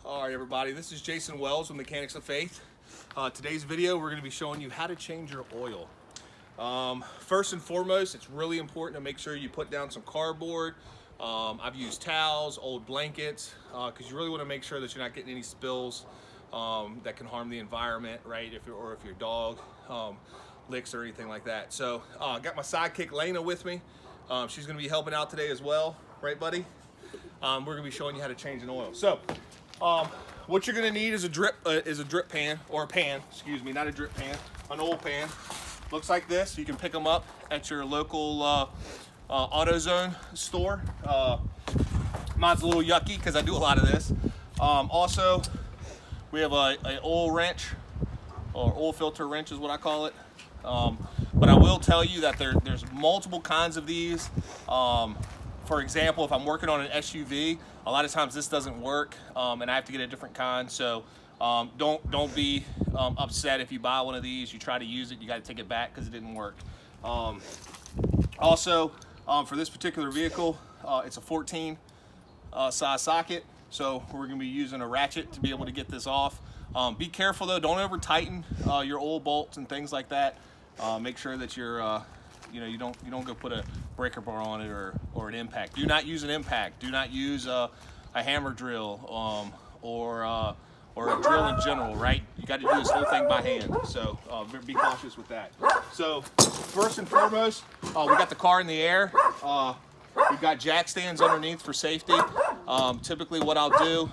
All right, everybody, this is Jason Wells with Mechanics of Faith. Today's video, we're going to be showing you how to change your oil. First and foremost, it's really important to make sure you put down some cardboard. I've used towels, old blankets, because you really want to make sure that you're not getting any spills that can harm the environment, right? If your dog licks or anything like that. So I got my sidekick Lena with me. She's going to be helping out today as well, right, buddy? We're going to be showing you how to change an oil. So what you're going to need is a drip pan, or a pan, excuse me, not a drip pan, an oil pan. Looks like this. You can pick them up at your local AutoZone store. Mine's a little yucky because I do a lot of this. Also, we have a oil wrench, or oil filter wrench is what I call it. But I will tell you that there's multiple kinds of these. For example, if I'm working on an SUV, a lot of times this doesn't work, and I have to get a different kind. So don't be upset if you buy one of these. You try to use it, you got to take it back because it didn't work. Also, for this particular vehicle, it's a 14 size socket, so we're going to be using a ratchet to be able to get this off. Be careful though; don't over tighten your oil bolts and things like that. Make sure that you're you don't go put a breaker bar on it or an impact. Do not use an impact. Do not use a hammer drill or a drill in general, right? You got to do this whole thing by hand, so be cautious with that. So first and foremost, we got the car in the air. We've got jack stands underneath for safety. Typically what I'll do,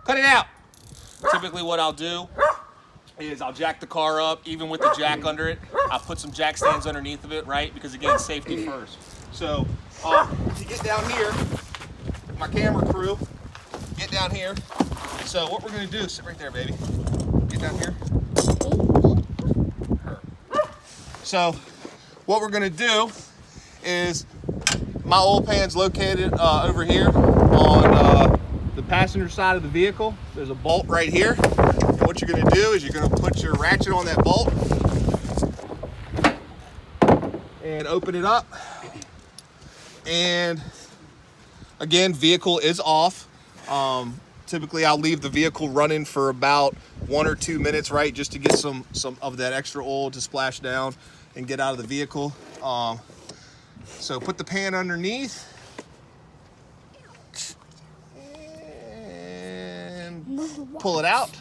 cut it out. Typically what I'll do is I'll jack the car up, even with the jack under it. I'll put some jack stands underneath of it, right? Because again, safety first. So to get down here, my camera crew, get down here. So what we're gonna do, sit right there, baby. Get down here. So what we're gonna do is, my oil pan's located over here on the passenger side of the vehicle. There's a bolt right here. And what you're gonna do is you're gonna put your ratchet on that bolt and open it up. And again, vehicle is off. Typically I'll leave the vehicle running for about 1 or 2 minutes, right? Just to get some of that extra oil to splash down and get out of the vehicle. So put the pan underneath and pull it out.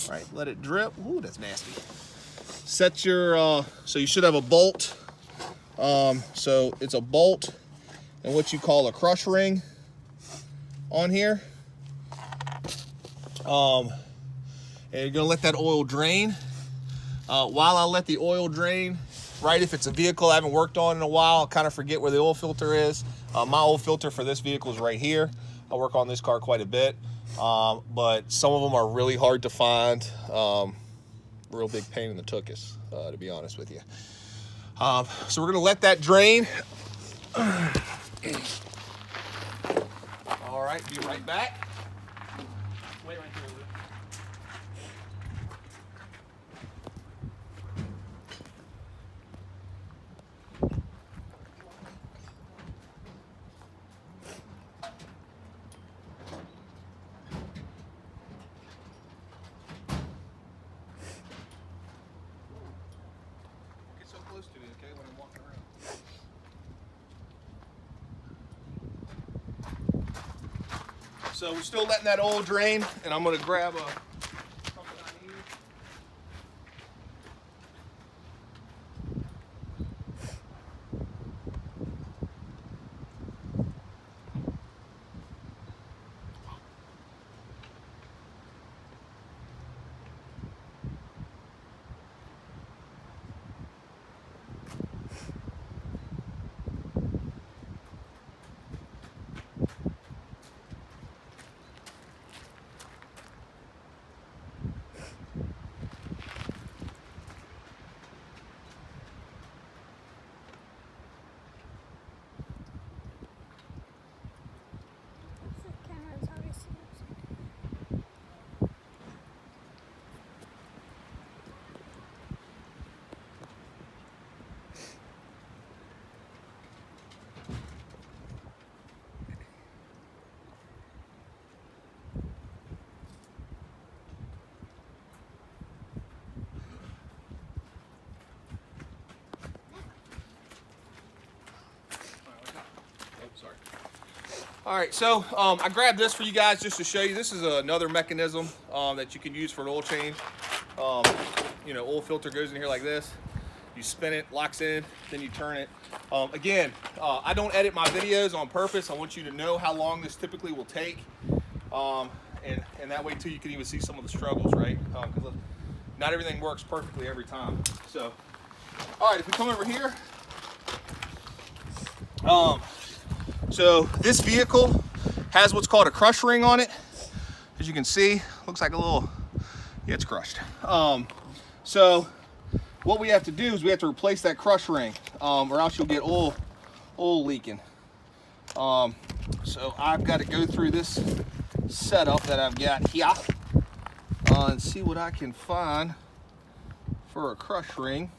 Right, let it drip. Ooh, that's nasty. Set your, so you should have a bolt. So it's a bolt and what you call a crush ring on here. And you're gonna let that oil drain. While I let the oil drain, right, if it's a vehicle I haven't worked on in a while, I'll kind of forget where the oil filter is. My oil filter for this vehicle is right here. I work on this car quite a bit, but some of them are really hard to find. Real big pain in the tuchus, to be honest with you. So we're gonna let that drain. All right, be right back. Wait right there, Luke. Get so close to me, okay, when I'm walking around. So we're still letting that oil drain, and I'm gonna grab something I need. All right, so I grabbed this for you guys just to show you. This is another mechanism that you can use for an oil change. You know, oil filter goes in here like this. You spin it, locks in, then you turn it. Again, I don't edit my videos on purpose. I want you to know how long this typically will take. And that way too, you can even see some of the struggles, right? Because not everything works perfectly every time. So, all right, if we come over here, so this vehicle has what's called a crush ring on it. As you can see, looks like a little, yeah, it's crushed. So what we have to do is we have to replace that crush ring, or else you'll get oil leaking. So I've got to go through this setup that I've got here and see what I can find for a crush ring.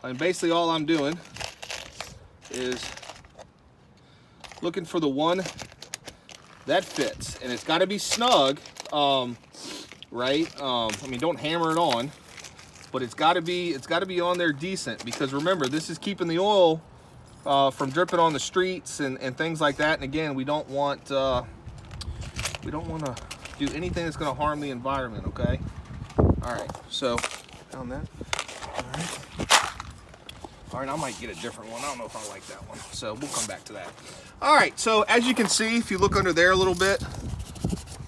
And basically all I'm doing is looking for the one that fits, and it's got to be snug, right? I mean, don't hammer it on, but it's got to be on there decent, because remember, this is keeping the oil from dripping on the streets and things like that. And again, we don't want to do anything that's going to harm the environment. Okay. All right. So found that. All right, I might get a different one. I don't know if I like that one, so we'll come back to that. All right, so as you can see, if you look under there a little bit,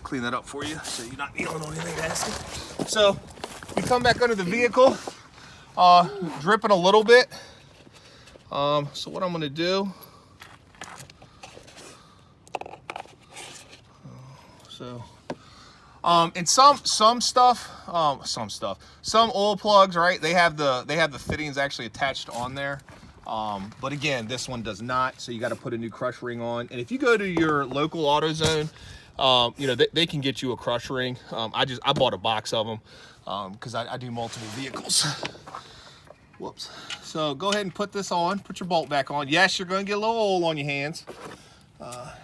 clean that up for you so you're not kneeling on anything nasty. So we come back under the vehicle, dripping a little bit. So what I'm gonna do, and some oil plugs, right? They have the fittings actually attached on there. But again, this one does not. So you got to put a new crush ring on. And if you go to your local AutoZone, you know, they can get you a crush ring. I bought a box of them because I do multiple vehicles. Whoops. So go ahead and put this on. Put your bolt back on. Yes, you're going to get a little oil on your hands.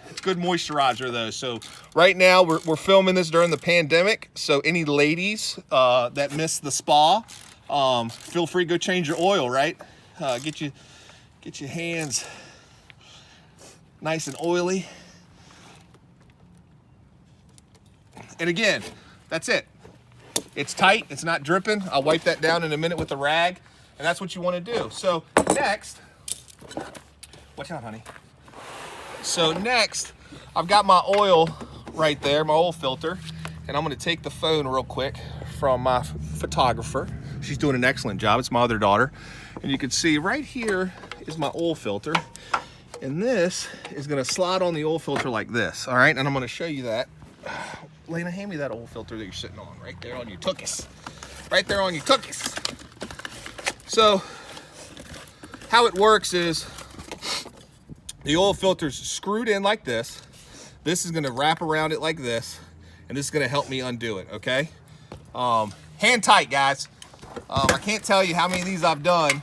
It's good moisturizer though. So right now we're filming this during the pandemic. So any ladies that missed the spa, feel free to go change your oil, right? Get your hands nice and oily. And again, that's it. It's tight, it's not dripping. I'll wipe that down in a minute with a rag, and that's what you want to do. So next, watch out, honey. So next, I've got my oil right there, my oil filter, and I'm gonna take the phone real quick from my photographer. She's doing an excellent job. It's my other daughter. And you can see right here is my oil filter. And this is gonna slide on the oil filter like this, all right? And I'm gonna show you that. Lena, hand me that oil filter that you're sitting on, right there on your tuchus. Right there on your tuchus. So, how it works is, the oil filter's screwed in like this. This is gonna wrap around it like this, and this is gonna help me undo it, okay? Hand tight, guys. I can't tell you how many of these I've done,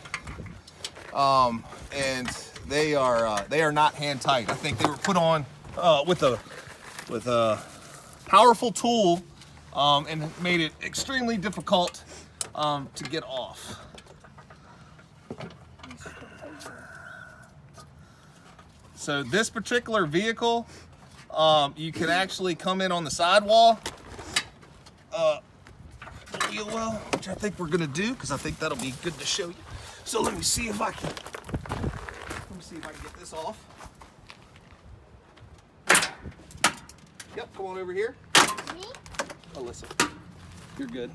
and they are not hand tight. I think they were put on with a powerful tool, and made it extremely difficult to get off. So this particular vehicle, you can actually come in on the sidewall, wheel well, which I think we're gonna do, because I think that'll be good to show you. So let me see if I can get this off. Yep, come on over here. Me? Alyssa, you're good.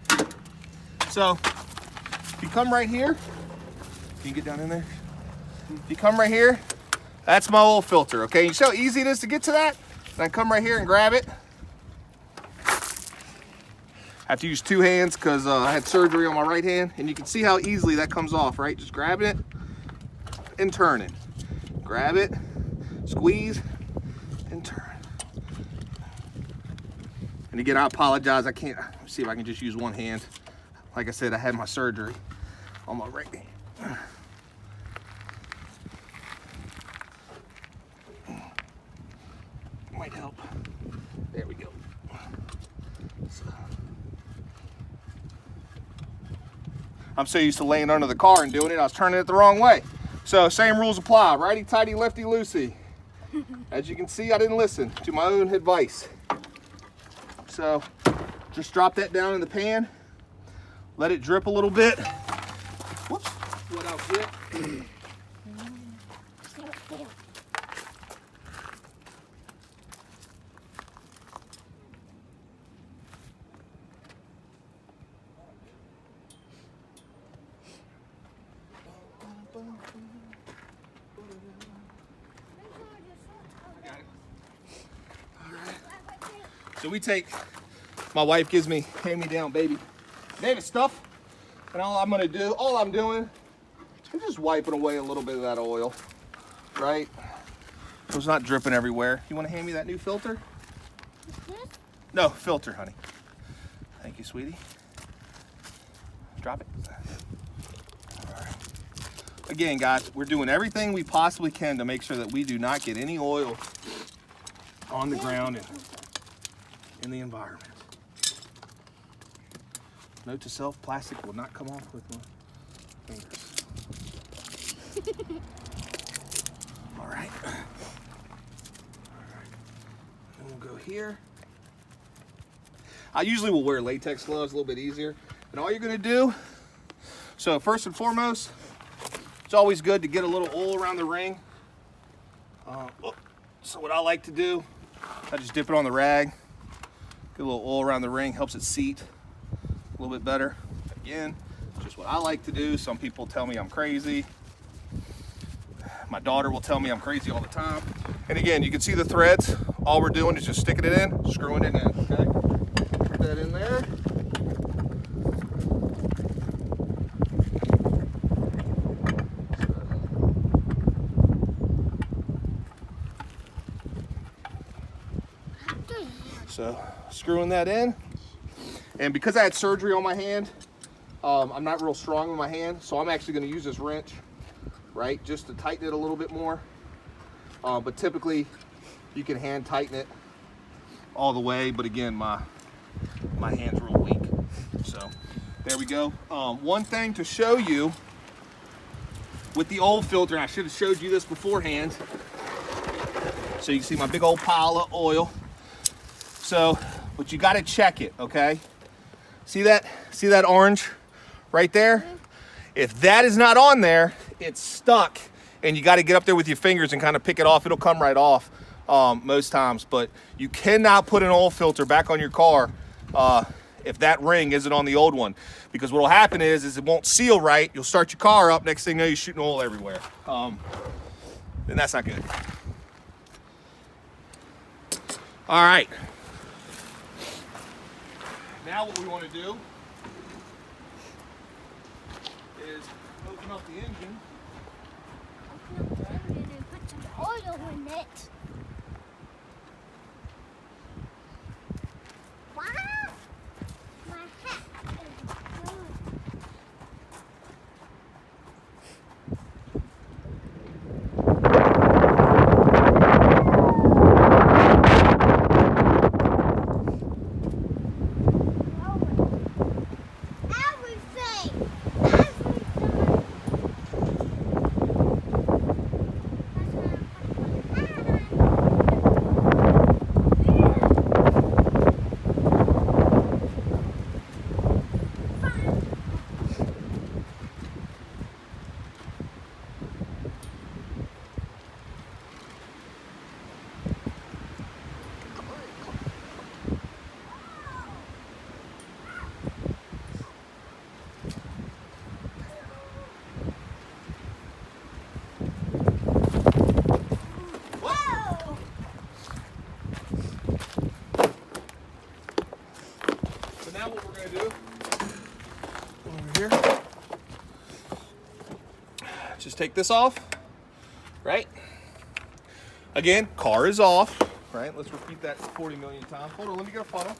So if you come right here, can you get down in there? If you come right here, that's my oil filter, okay? You see how easy it is to get to that? And I come right here and grab it. I have to use two hands because I had surgery on my right hand, and you can see how easily that comes off, right? Just grabbing it and turn it. Grab it, squeeze, and turn. And again, I apologize. I can't, see if I can just use one hand. Like I said, I had my surgery on my right hand. Might help. There we go. So, I'm so used to laying under the car and doing it, I was turning it the wrong way. So same rules apply. Righty tighty, lefty loosey. As you can see, I didn't listen to my own advice. So just drop that down in the pan, let it drip a little bit. Whoops, what I'll get. So we take, my wife gives me hand-me-down baby David stuff, and all I'm doing is just wiping away a little bit of that oil, right? So it's not dripping everywhere. You want to hand me that new filter? No, filter, honey. Thank you, sweetie. Drop it. All right. Again, guys, we're doing everything we possibly can to make sure that we do not get any oil on the ground and in the environment. Note to self, plastic will not come off with my fingers. All right. And we'll go here. I usually will wear latex gloves, a little bit easier. And all you're gonna do, so first and foremost, it's always good to get a little oil around the ring. So what I like to do, I just dip it on the rag. Get a little oil around the ring, helps it seat a little bit better. Again, just what I like to do. Some people tell me I'm crazy. My daughter will tell me I'm crazy all the time. And again, you can see the threads. All we're doing is just sticking it in, screwing it in, okay? Put that in there. So screwing that in, and because I had surgery on my hand, I'm not real strong with my hand, so I'm actually going to use this wrench, right, just to tighten it a little bit more. But typically you can hand tighten it all the way, but again, my hand's real weak. So there we go. One thing to show you with the old filter, and I should have showed you this beforehand, so you can see my big old pile of oil. So, but you got to check it, okay? See that orange right there? If that is not on there, it's stuck, and you got to get up there with your fingers and kind of pick it off. It'll come right off most times, but you cannot put an oil filter back on your car if that ring isn't on the old one, because what will happen is it won't seal right. You'll start your car up, next thing you know, you're shooting oil everywhere. And that's not good. All right. Now what we want to do is open up the engine. Open up the engine and put some oil in it. Wow! My hat is good. Now what we're going to do over here, just take this off, right? Again, car is off, right? Let's repeat that 40 million times. Hold on, let me get a funnel.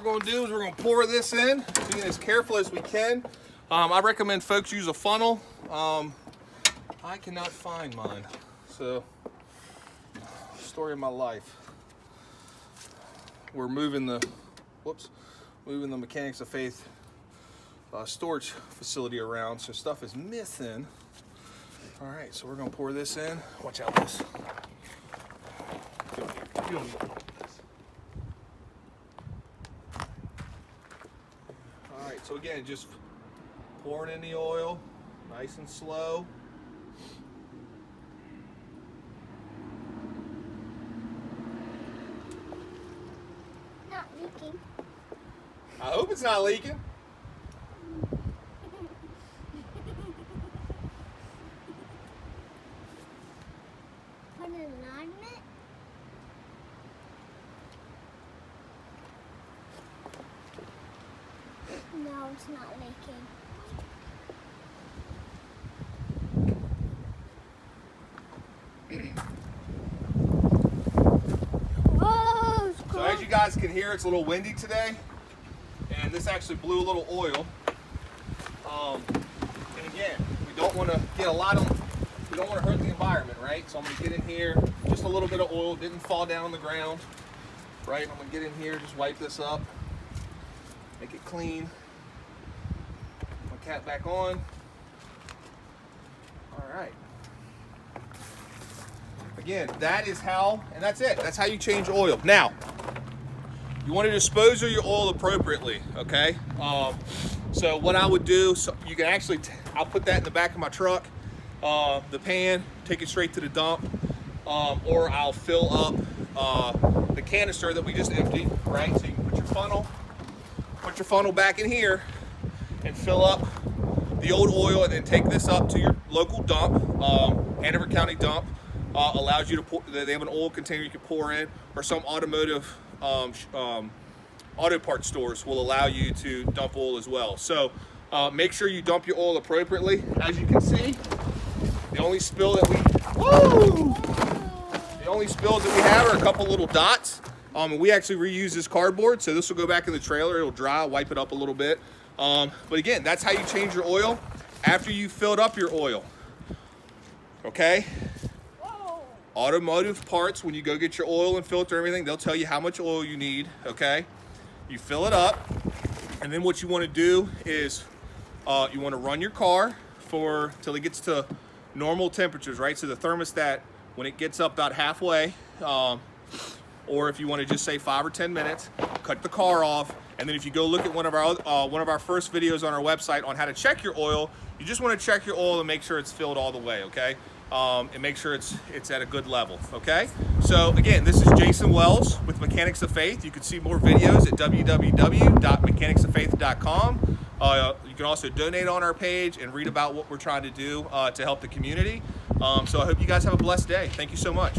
we're going to do is we're going to pour this in, being as careful as we can. I recommend folks use a funnel. I cannot find mine, so story of my life. We're moving the Mechanics of Faith storage facility around, so stuff is missing. All right, so we're gonna pour this in. Watch out, this. You don't need to pump this. All right, so again, just pouring in the oil, nice and slow. Not leaking. I hope it's not leaking. Put a knot in it. No, it's not leaking. Whoa, it's So as you guys can hear, it's a little windy today, and this actually blew a little oil. And again, we don't want to get a lot of, we don't want to hurt the environment, right? So I'm going to get in here, just a little bit of oil, didn't fall down on the ground, right? I'm going to get in here, just wipe this up, make it clean. My cap back on. All right. Again, that is how, and that's it. That's how you change oil. Now, you want to dispose of your oil appropriately, okay? So what I would do, so you can actually, I'll put that in the back of my truck, the pan, take it straight to the dump, or I'll fill up the canister that we just emptied, right? So you can put your funnel back in here and fill up the old oil, and then take this up to your local dump, Hanover County dump. Allows you to pour, they have an oil container you can pour in, or some automotive auto parts stores will allow you to dump oil as well. So make sure you dump your oil appropriately. As you can see, the only spill that we have are a couple little dots. And we actually reuse this cardboard, so this will go back in the trailer. It'll dry, wipe it up a little bit. But again, that's how you change your oil after you filled up your oil. Okay? Automotive parts, when you go get your oil and filter everything, they'll tell you how much oil you need, okay? You fill it up, and then what you want to do is you want to run your car till it gets to normal temperatures, right? So the thermostat, when it gets up about halfway, or if you want to just say 5 or 10 minutes, cut the car off, and then if you go look at one of our first videos on our website on how to check your oil, you just want to check your oil and make sure it's filled all the way, okay? And make sure it's at a good level, okay? So again, this is Jason Wells with Mechanics of Faith. You can see more videos at www.mechanicsoffaith.com. You can also donate on our page and read about what we're trying to do to help the community. So I hope you guys have a blessed day. Thank you so much.